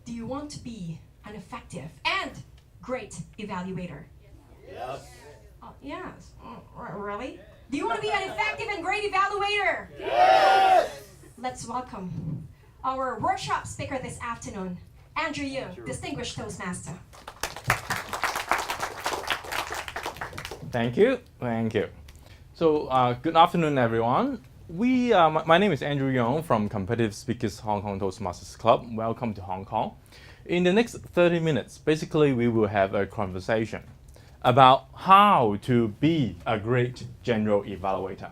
Do you want to be an effective and great evaluator? Yes. Oh, yes. Oh, really? Do you want to be an effective and great evaluator? Yes. Let's welcome our workshop speaker this afternoon, Andrew Yeung, Distinguished Toastmaster. Thank you. So, good afternoon, everyone. My name is Andrew Yeung from Competitive Speakers Hong Kong Toastmasters Club. Welcome to Hong Kong. In the next 30 minutes, basically, we will have a conversation about how to be a great general evaluator.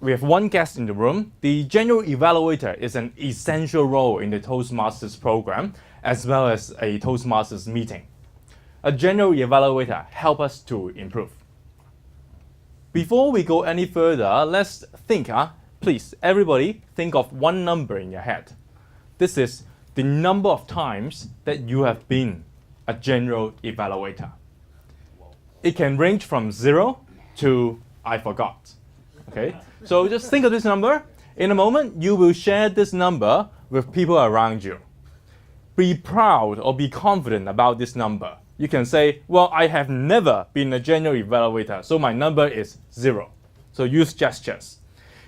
We have one guest in the room. The general evaluator is an essential role in the Toastmasters program, as well as a Toastmasters meeting. A general evaluator helps us to improve. Before we go any further, let's think, please, everybody think of one number in your head. This is the number of times that you have been a general evaluator. It can range from 0 to I forgot. Okay? So just think of this number. In a moment, you will share this number with people around you. Be proud or be confident about this number. You can say, well, I have never been a general evaluator, so my number is 0. So use gestures.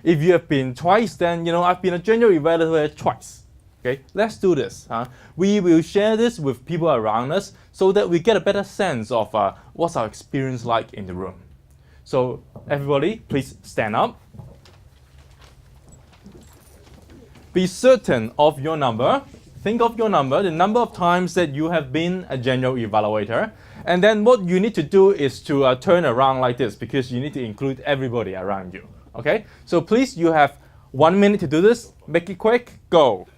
If you have been twice, then I've been a general evaluator twice. Okay, let's do this. We will share this with people around us so that we get a better sense of what's our experience like in the room. So everybody, please stand up. Be certain of your number. Think of your number, the number of times that you have been a general evaluator. And then what you need to do is to turn around like this, because you need to include everybody around you. Okay? So please, you have 1 minute to do this. Make it quick. Go.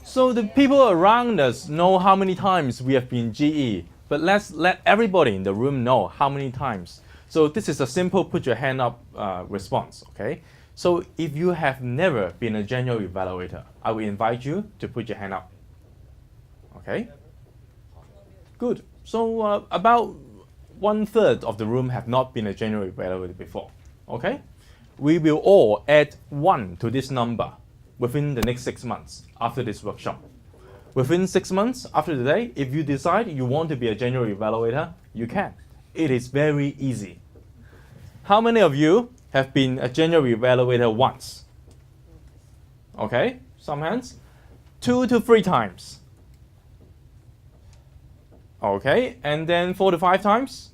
So the people around us know how many times we have been GE. But let's let everybody in the room know how many times. So this is a simple put your hand up response. Okay? So if you have never been a general evaluator, I will invite you to put your hand up. Okay? Good. So about 1/3 of the room have not been a general evaluator before. Okay? We will all add 1 to this number within the next 6 months after this workshop. Within 6 months after today, if you decide you want to be a general evaluator, you can. It is very easy. How many of you have been a general evaluator once? Okay, some hands. 2 to 3 times. Okay, and then 4 to 5 times?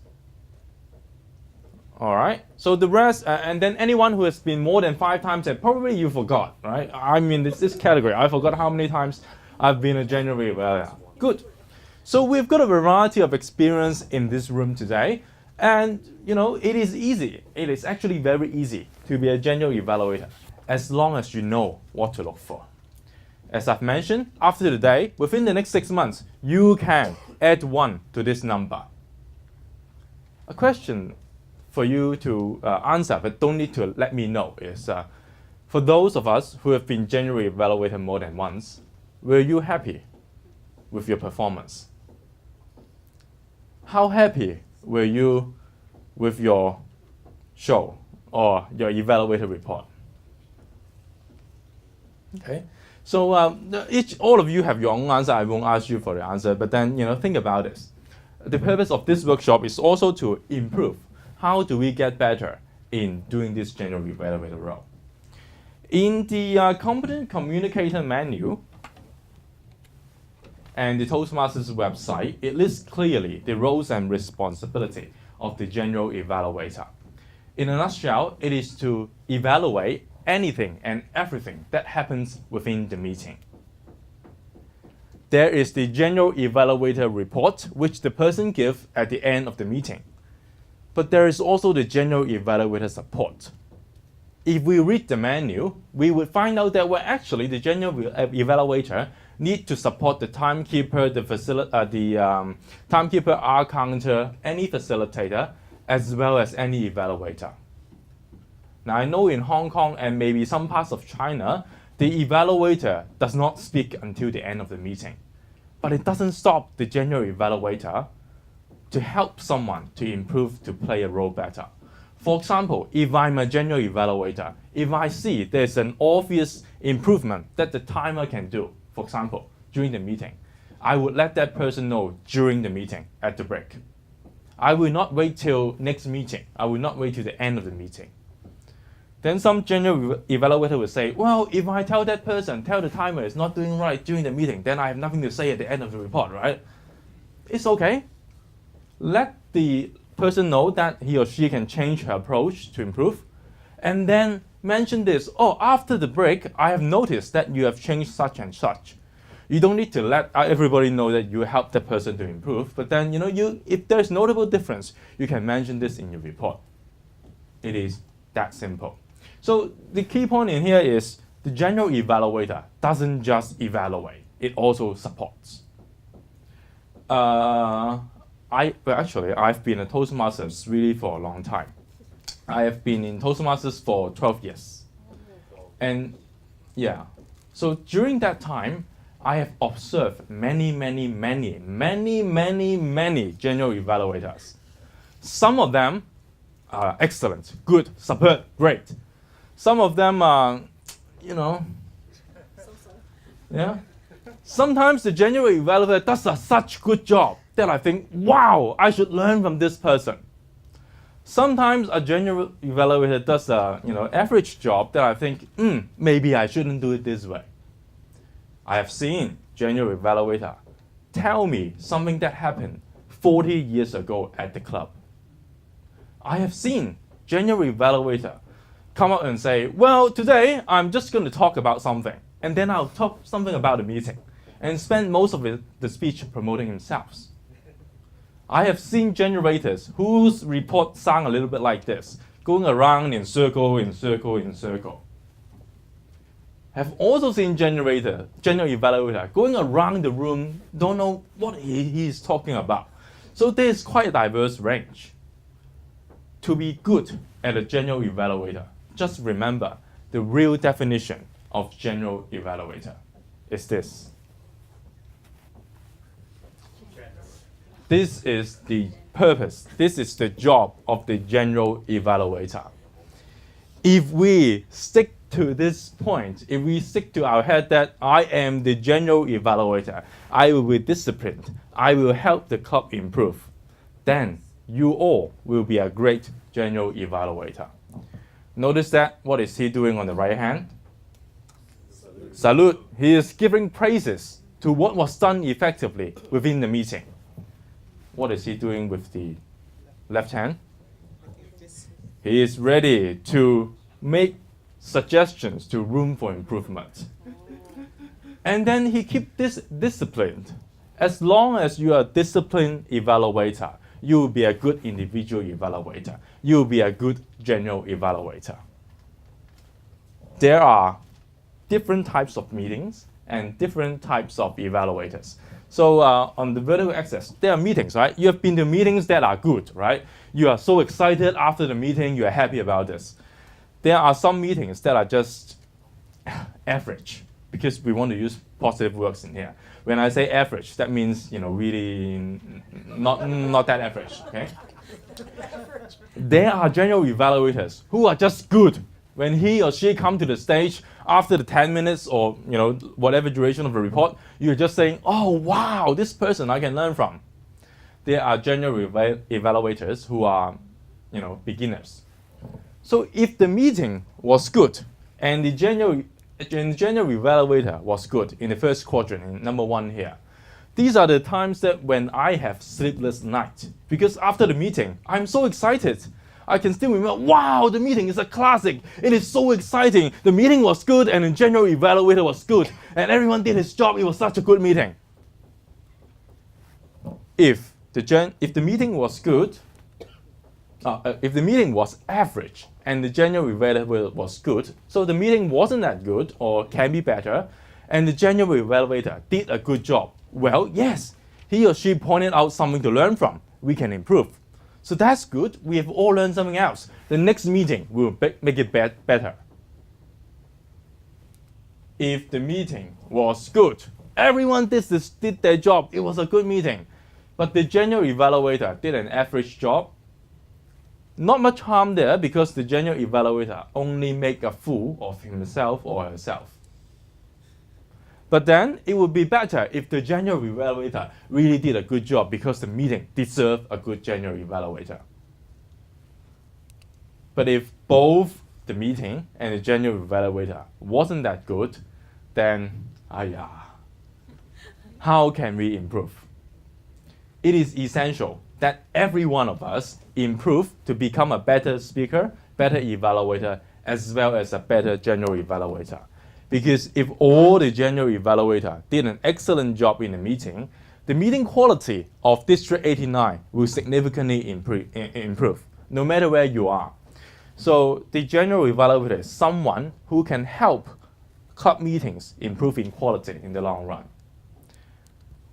All right, so the rest, and then anyone who has been more than 5 times, and probably you forgot, right? I mean, this category, I forgot how many times I've been a general evaluator. Good. So we've got a variety of experience in this room today. And, it is easy. It is actually very easy to be a general evaluator as long as you know what to look for. As I've mentioned, after today, within the next 6 months, you can add 1 to this number. A question for you to answer, but don't need to let me know, is for those of us who have been general evaluator more than once, were you happy with your performance? How happy were you with your show or your evaluator report? Okay, so all of you have your own answer. I won't ask you for the answer, but then think about this. The purpose of this workshop is also to improve. How do we get better in doing this general evaluator role? In the Competent Communicator Manual and the Toastmasters website, it lists clearly the roles and responsibility of the general evaluator. In a nutshell, it is to evaluate anything and everything that happens within the meeting. There is the general evaluator report, which the person gives at the end of the meeting. But there is also the general evaluator support. If we read the manual, we would find out that actually the general evaluator need to support the timekeeper, the timekeeper, R counter, any facilitator, as well as any evaluator. Now, I know in Hong Kong and maybe some parts of China, the evaluator does not speak until the end of the meeting. But it doesn't stop the general evaluator to help someone to improve, to play a role better. For example, if I'm a general evaluator, if I see there's an obvious improvement that the timer can do, for example, during the meeting, I would let that person know during the meeting at the break. I will not wait till next meeting. I will not wait till the end of the meeting. Then some general evaluator will say, well, if I tell that person, tell the timer is not doing right during the meeting, then I have nothing to say at the end of the report, right? It's okay. Let the person know that he or she can change her approach to improve. And then mention this, oh, after the break, I have noticed that you have changed such and such. You don't need to let everybody know that you helped the person to improve, but then, if there's notable difference, you can mention this in your report. It is that simple. So the key point in here is the general evaluator doesn't just evaluate, it also supports. I've been a Toastmasters really for a long time. I have been in Toastmasters for 12 years. And yeah, so during that time, I have observed many general evaluators. Some of them are excellent, good, superb, great. Some of them are, yeah. Sometimes the general evaluator does such good job that I think, wow, I should learn from this person. Sometimes a general evaluator does a average job that I think, maybe I shouldn't do it this way. I have seen general evaluator tell me something that happened 40 years ago at the club. I have seen general evaluator come up and say, well, today I'm just going to talk about something, and then I'll talk something about the meeting, and spend most of the speech promoting themselves. I have seen generators whose reports sound a little bit like this, going around in circle, in circle, in circle. Have also seen general evaluator going around the room, don't know what he is talking about. So there is quite a diverse range. To be good at a general evaluator, just remember the real definition of general evaluator is this. This is the purpose, this is the job of the general evaluator. If we stick to this point, if we stick to our head that I am the general evaluator, I will be disciplined, I will help the club improve, then you all will be a great general evaluator. Notice that, what is he doing on the right hand? Salute. He is giving praises to what was done effectively within the meeting. What is he doing with the left hand? He is ready to make suggestions to room for improvement. And then he keeps this disciplined. As long as you are a disciplined evaluator, you will be a good individual evaluator. You will be a good general evaluator. There are different types of meetings and different types of evaluators. So on the vertical axis, there are meetings, right? You have been to meetings that are good, right? You are so excited after the meeting, you are happy about this. There are some meetings that are just average, because we want to use positive words in here. When I say average, that means, really not that average, okay? There are general evaluators who are just good. When he or she come to the stage after the 10 minutes or, whatever duration of the report, you're just saying, oh, wow, this person I can learn from. There are general evaluators who are, beginners. So if the meeting was good and the general evaluator was good in the first quadrant, in number 1 here, these are the times that when I have sleepless night, because after the meeting, I'm so excited. I can still remember, wow, the meeting is a classic. It is so exciting. The meeting was good and the general evaluator was good and everyone did his job. It was such a good meeting. If the meeting was good, if the meeting was average and the general evaluator was good, so the meeting wasn't that good or can be better, and the general evaluator did a good job, well, yes, he or she pointed out something to learn from. We can improve. So that's good. We have all learned something else. The next meeting will make it better. If the meeting was good, everyone did their job. It was a good meeting. But the general evaluator did an average job. Not much harm there, because the general evaluator only make a fool of himself or herself. But then it would be better if the general evaluator really did a good job because the meeting deserved a good general evaluator. But if both the meeting and the general evaluator wasn't that good, then how can we improve? It is essential that every one of us improve to become a better speaker, better evaluator, as well as a better general evaluator. Because if all the general evaluator did an excellent job in the meeting quality of District 89 will significantly improve, no matter where you are. So the general evaluator is someone who can help club meetings improve in quality in the long run.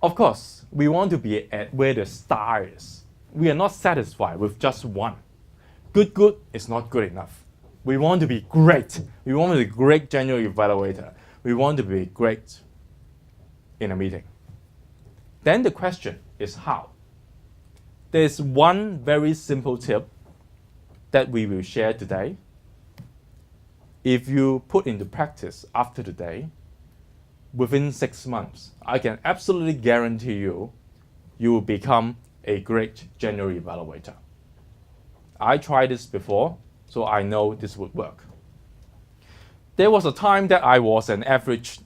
Of course, we want to be at where the star is. We are not satisfied with just one. Good is not good enough. We want to be great. We want to be a great general evaluator. We want to be great in a meeting. Then the question is how? There's one very simple tip that we will share today. If you put into practice after today, within 6 months, I can absolutely guarantee you, you will become a great general evaluator. I tried this before, so I know this would work. There was a time that I was an average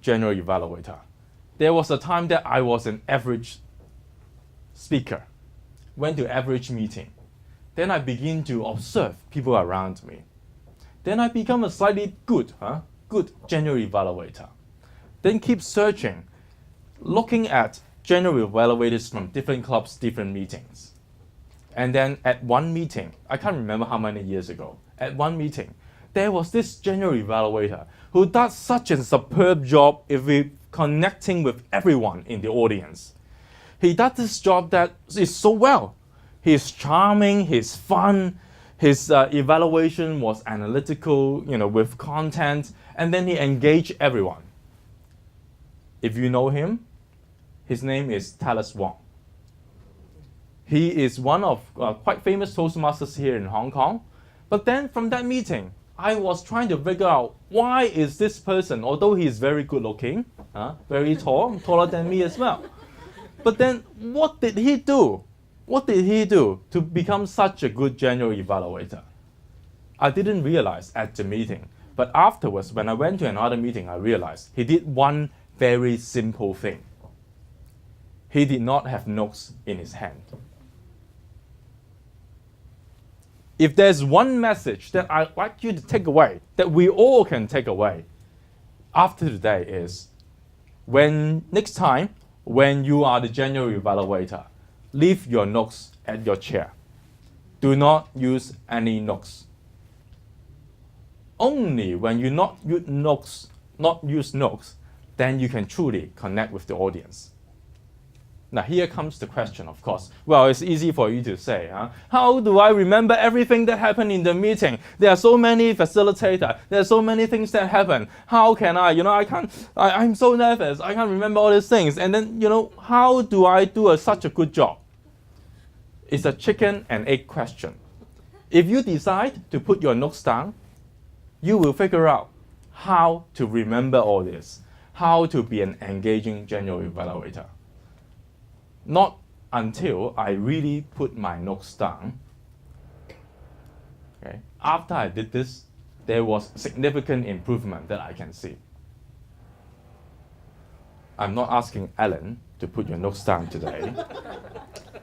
general evaluator. There was a time that I was an average speaker, went to average meeting. Then I begin to observe people around me. Then I become a slightly good general evaluator. Then keep searching, looking at general evaluators from different clubs, different meetings. And then at one meeting, I can't remember how many years ago, at one meeting, there was this general evaluator who does such a superb job if we connecting with everyone in the audience. He does this job that is so well. He's charming, he's fun, his evaluation was analytical, with content, and then he engaged everyone. If you know him, his name is Talis Wong. He is one of quite famous Toastmasters here in Hong Kong. But then from that meeting, I was trying to figure out why is this person, although he is very good looking, very tall, taller than me as well. But then what did he do? What did he do to become such a good general evaluator? I didn't realize at the meeting, but afterwards, when I went to another meeting, I realized he did one very simple thing. He did not have notes in his hand. If there's one message that I'd like you to take away, that we all can take away after today is, next time, when you are the general evaluator, leave your notes at your chair. Do not use any notes. Only when you not use notes, then you can truly connect with the audience. Now here comes the question, of course. Well, it's easy for you to say, how do I remember everything that happened in the meeting? There are so many facilitators. There are so many things that happen. How can I? I'm so nervous. I can't remember all these things. And then, how do I do such a good job? It's a chicken and egg question. If you decide to put your notes down, you will figure out how to remember all this, how to be an engaging general evaluator. Not until I really put my notes down. Okay. After I did this, there was significant improvement that I can see. I'm not asking Ellen to put your notes down today.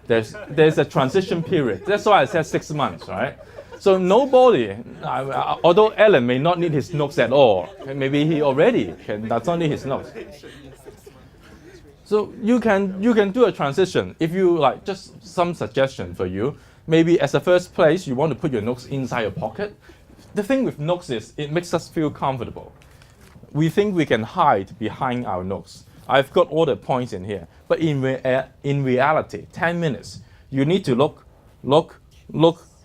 There's a transition period. That's why I said 6 months, right? So nobody, although Ellen may not need his notes at all, maybe he already does not need his notes. So you can do a transition. If you like, just some suggestion for you. Maybe as a first place, you want to put your notes inside your pocket. The thing with notes is it makes us feel comfortable. We think we can hide behind our notes. I've got all the points in here. But in reality, 10 minutes, you need to look.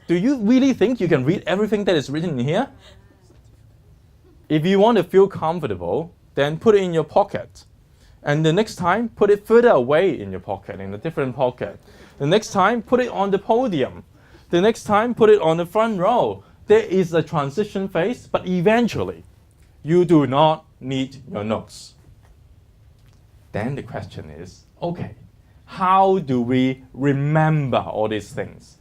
Do you really think you can read everything that is written in here? If you want to feel comfortable, then put it in your pocket. And the next time, put it further away in your pocket, in a different pocket. The next time, put it on the podium. The next time, put it on the front row. There is a transition phase, but eventually, you do not need your notes. Then the question is, okay, how do we remember all these things?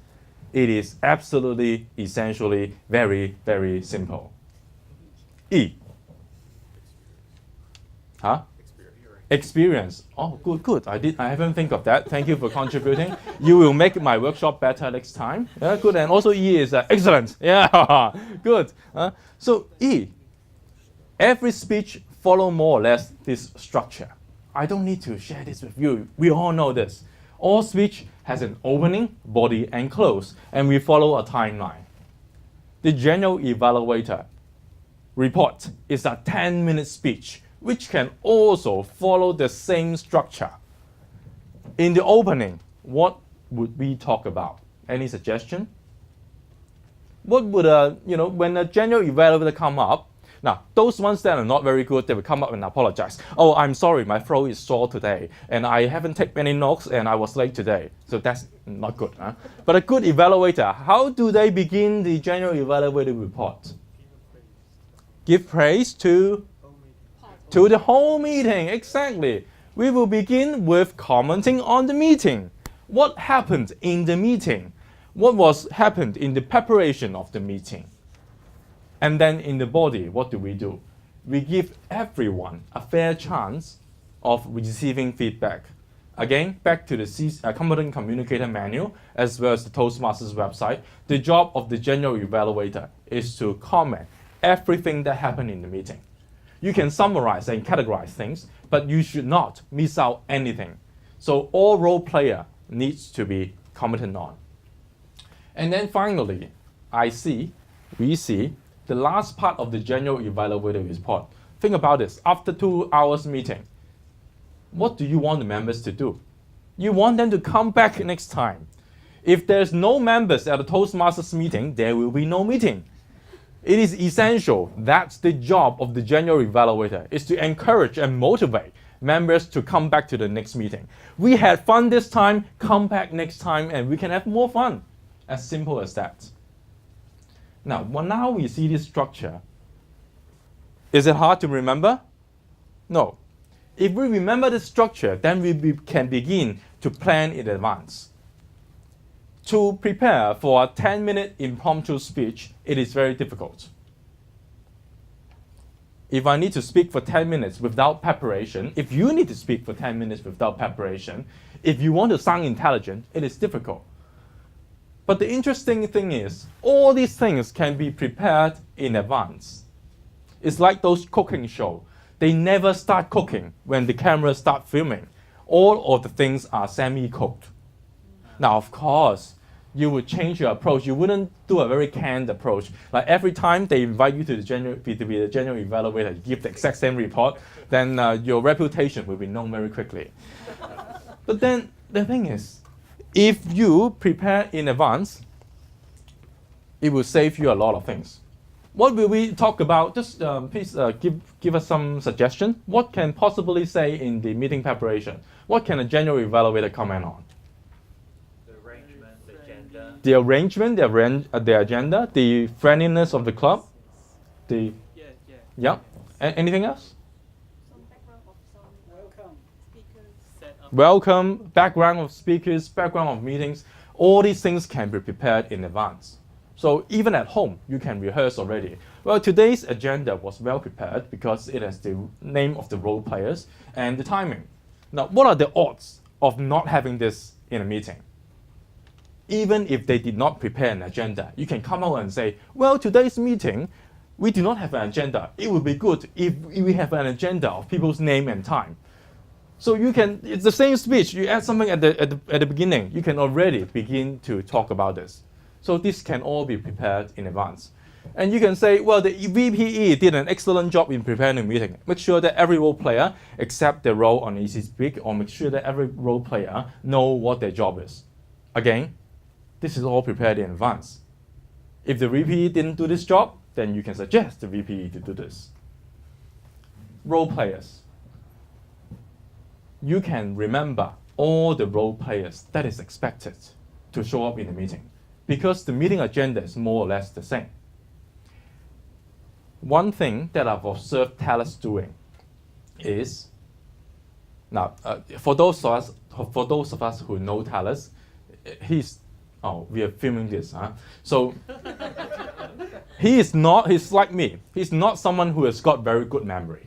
It is absolutely, essentially, very, very simple. E. Huh? Experience. Oh, good. I haven't think of that. Thank you for contributing. You will make my workshop better next time. Yeah, good. And also E is excellent. Yeah, good. So E. Every speech follow more or less this structure. I don't need to share this with you. We all know this. All speech has an opening, body, and close, and we follow a timeline. The general evaluator report is a 10-minute speech, which can also follow the same structure. In the opening, what would we talk about? Any suggestion? What would when a general evaluator come up? Now, those ones that are not very good, they will come up and apologize. Oh, I'm sorry, my throat is sore today, and I haven't taken any notes, and I was late today. So that's not good. Huh? But a good evaluator, how do they begin the general evaluator report? Give praise to the whole meeting, exactly. We will begin with commenting on the meeting. What happened in the meeting? What was happened in the preparation of the meeting? And then in the body, what do? We give everyone a fair chance of receiving feedback. Again, back to the Competent Communicator Manual, as well as the Toastmasters website, the job of the general evaluator is to comment everything that happened in the meeting. You can summarize and categorize things, but you should not miss out anything. So all role player needs to be commented on. And then finally, we see the last part of the general evaluator report. Think about this. After 2 hours meeting, what do you want the members to do? You want them to come back next time. If there's no members at the Toastmasters meeting, there will be no meeting. It is essential. That's the job of the general evaluator, is to encourage and motivate members to come back to the next meeting. We had fun this time, come back next time, and we can have more fun. As simple as that. Now we see this structure. Is it hard to remember? No. If we remember the structure, then we can begin to plan in advance. To prepare for a 10-minute impromptu speech, it is very difficult. If I need to speak for 10 minutes without preparation, if you need to speak for 10 minutes without preparation, if you want to sound intelligent, it is difficult. But the interesting thing is, all these things can be prepared in advance. It's like those cooking shows. They never start cooking when the camera starts filming. All of the things are semi-cooked. Now, of course, you would change your approach. You wouldn't do a very canned approach. Like every time they invite you to be the general evaluator, you give the exact same report, then your reputation will be known very quickly. But then the thing is, if you prepare in advance, it will save you a lot of things. What will we talk about? Just please give us some suggestion. What can possibly say in the meeting preparation? What can a general evaluator comment on? The arrangement, the agenda. The arrangement, the agenda, the friendliness of the club. Yeah. Anything else? Welcome, background of speakers, background of meetings. All these things can be prepared in advance. So even at home, you can rehearse already. Well, today's agenda was well prepared because it has the name of the role players and the timing. Now, what are the odds of not having this in a meeting? Even if they did not prepare an agenda, you can come out and say, well, today's meeting, we do not have an agenda. It would be good if we have an agenda of people's name and time. So it's the same speech, you add something at the beginning, you can already begin to talk about this. So this can all be prepared in advance. And you can say, well, the VPE did an excellent job in preparing the meeting. Make sure that every role player accept their role on Easy Speak, or make sure that every role player know what their job is. Again, this is all prepared in advance. If the VPE didn't do this job, then you can suggest the VPE to do this. Role players. You can remember all the role players that is expected to show up in the meeting, because the meeting agenda is more or less the same. One thing that I've observed talents doing is Now, for those of us who know Talis, we are filming this, huh? So he's like me. He's not someone who has got very good memory.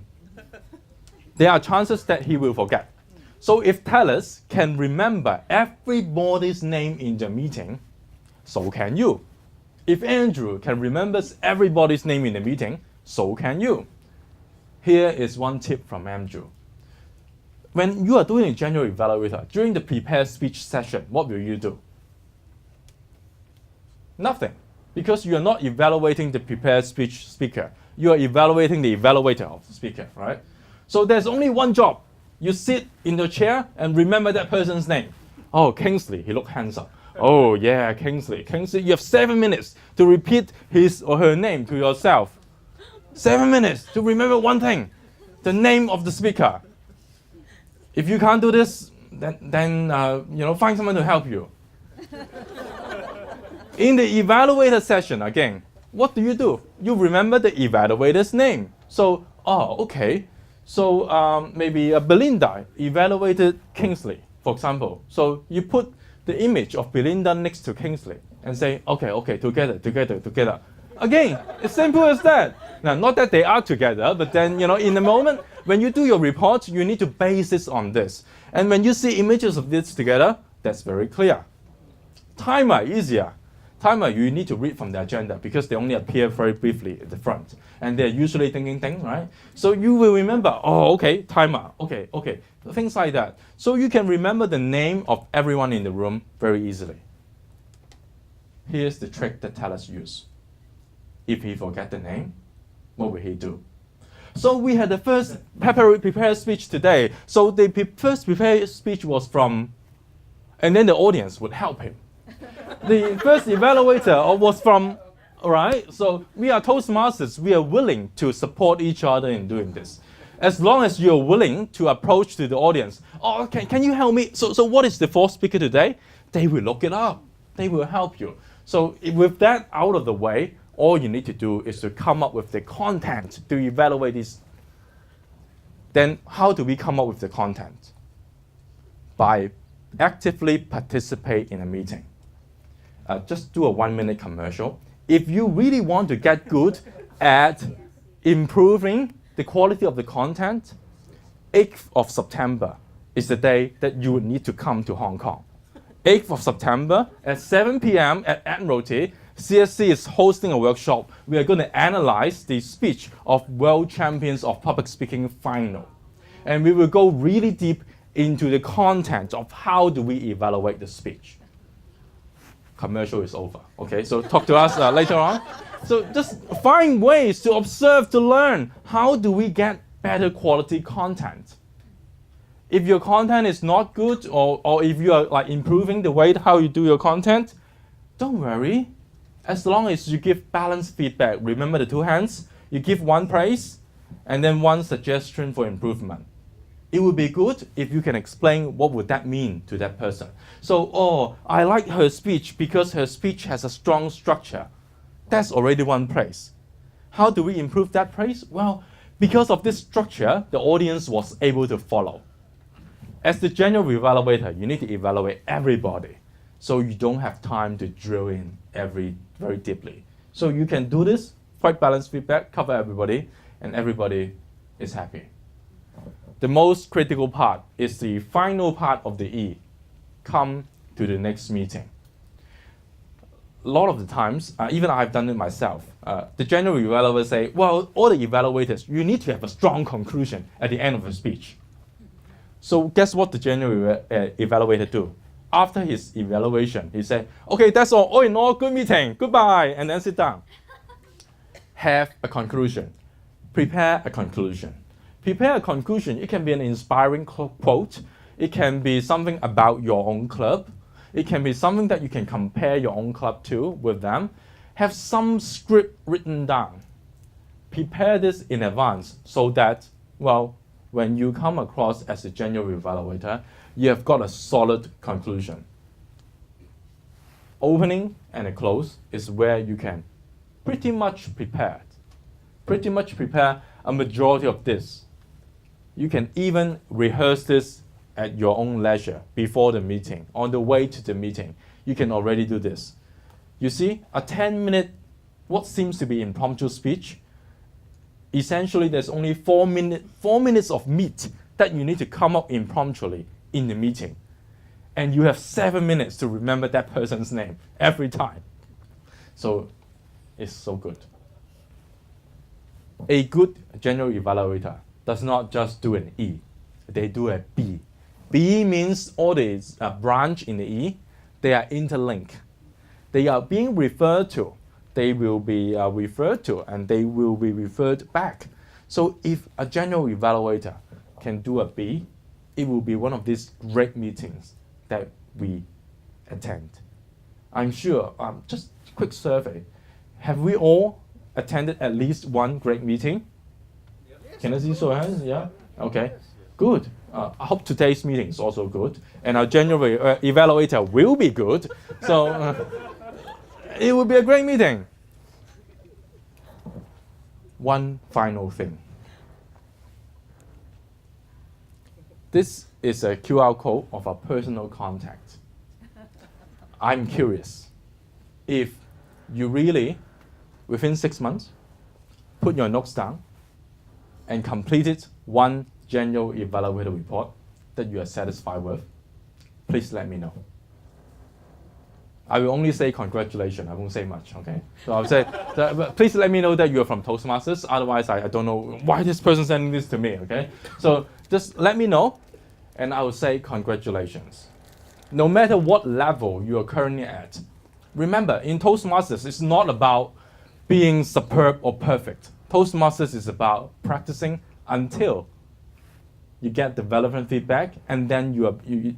There are chances that he will forget. So if Talis can remember everybody's name in the meeting, so can you. If Andrew can remember everybody's name in the meeting, so can you. Here is one tip from Andrew. When you are doing a general evaluator, during the prepared speech session, what will you do? Nothing, because you are not evaluating the prepared speech speaker. You are evaluating the evaluator of the speaker, right? So there's only one job. You sit in the chair and remember that person's name. Oh, Kingsley, he looked handsome. Oh yeah, Kingsley. Kingsley, you have 7 minutes to repeat his or her name to yourself. 7 minutes to remember one thing, the name of the speaker. If you can't do this, then find someone to help you. In the evaluator session, again, what do? You remember the evaluator's name. So, okay. So maybe Belinda evaluated Kingsley, for example. So you put the image of Belinda next to Kingsley and say, okay, together. Again, it's simple as that. Now, not that they are together, but then, in the moment, when you do your report, you need to base this on this. And when you see images of this together, that's very clear. Timer, easier. Timer, you need to read from the agenda because they only appear very briefly at the front. And they're usually ding, right? So you will remember, okay, timer, okay, things like that. So you can remember the name of everyone in the room very easily. Here's the trick that Talis used. If he forget the name, what will he do? So we had the first prepared speech today. So the first prepared speech was from, and then the audience would help him. The first evaluator was from, right? So we are Toastmasters. We are willing to support each other in doing this. As long as you're willing to approach to the audience. Oh, can you help me? So what is the fourth speaker today? They will look it up. They will help you. So with that out of the way, all you need to do is to come up with the content to evaluate this. Then how do we come up with the content? By actively participate in a meeting. Just do a 1-minute commercial. If you really want to get good at improving the quality of the content, 8th of September is the day that you would need to come to Hong Kong. 8th of September at 7 p.m. at Admiralty, CSC is hosting a workshop. We are going to analyze the speech of World Champions of Public Speaking Final. And we will go really deep into the content of how do we evaluate the speech. Commercial is over. Okay, so talk to us later on. So just find ways to observe, to learn. How do we get better quality content? If your content is not good, or if you are improving the way how you do your content, don't worry. As long as you give balanced feedback, remember the two hands. You give one praise and then one suggestion for improvement. It would be good if you can explain what would that mean to that person. So, I like her speech because her speech has a strong structure. That's already one praise. How do we improve that praise? Well, because of this structure, the audience was able to follow. As the general evaluator, you need to evaluate everybody. So you don't have time to drill in very deeply. So you can do this, quite balanced feedback, cover everybody, and everybody is happy. The most critical part is the final part of the E. Come to the next meeting. A lot of the times, even I've done it myself, the general evaluator say, well, all the evaluators, you need to have a strong conclusion at the end of the speech. So guess what the general evaluator do? After his evaluation, he said, okay, that's all in all, good meeting, goodbye, and then sit down. Have a conclusion. Prepare a conclusion. Prepare a conclusion. It can be an inspiring quote. It can be something about your own club. It can be something that you can compare your own club to with them. Have some script written down. Prepare this in advance so that, well, when you come across as a general evaluator, you have got a solid conclusion. Opening and a close is where you can pretty much prepare a majority of this. You can even rehearse this at your own leisure before the meeting. On the way to the meeting, you can already do this. You see, a 10-minute, what seems to be impromptu speech, essentially there's only 4 minutes of meat that you need to come up impromptuly in the meeting. And you have 7 minutes to remember that person's name every time. So it's so good. A good general evaluator does not just do an E, they do a B. B means all the branch in the E, they are interlinked. They are being referred to, they will be referred to, and they will be referred back. So if a general evaluator can do a B, it will be one of these great meetings that we attend. I'm sure, just a quick survey, have we all attended at least one great meeting? Yes. Can I see show of hands? Yeah? Okay, good. I hope today's meeting is also good, and our general evaluator will be good. So it will be a great meeting. One final thing. This is a QR code of a personal contact. I'm curious, if you really, within 6 months, put your notes down and completed one general evaluator report that you are satisfied with, please let me know. I will only say congratulations, I won't say much, okay? So I'll say, but please let me know that you're from Toastmasters, otherwise I don't know why this person sending this to me, okay? So just let me know, and I will say congratulations. No matter what level you are currently at, remember, in Toastmasters, it's not about being superb or perfect. Toastmasters is about practicing until you get the relevant feedback, and then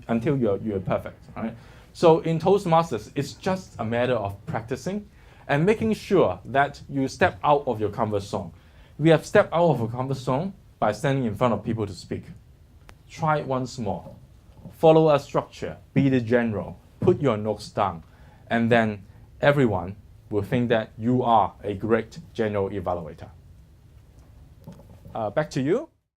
until you're perfect. Right? So in Toastmasters, it's just a matter of practicing and making sure that you step out of your comfort zone. We have stepped out of our comfort zone by standing in front of people to speak. Try it once more. Follow a structure, be the general, put your notes down, and then everyone will think that you are a great general evaluator. Back to you.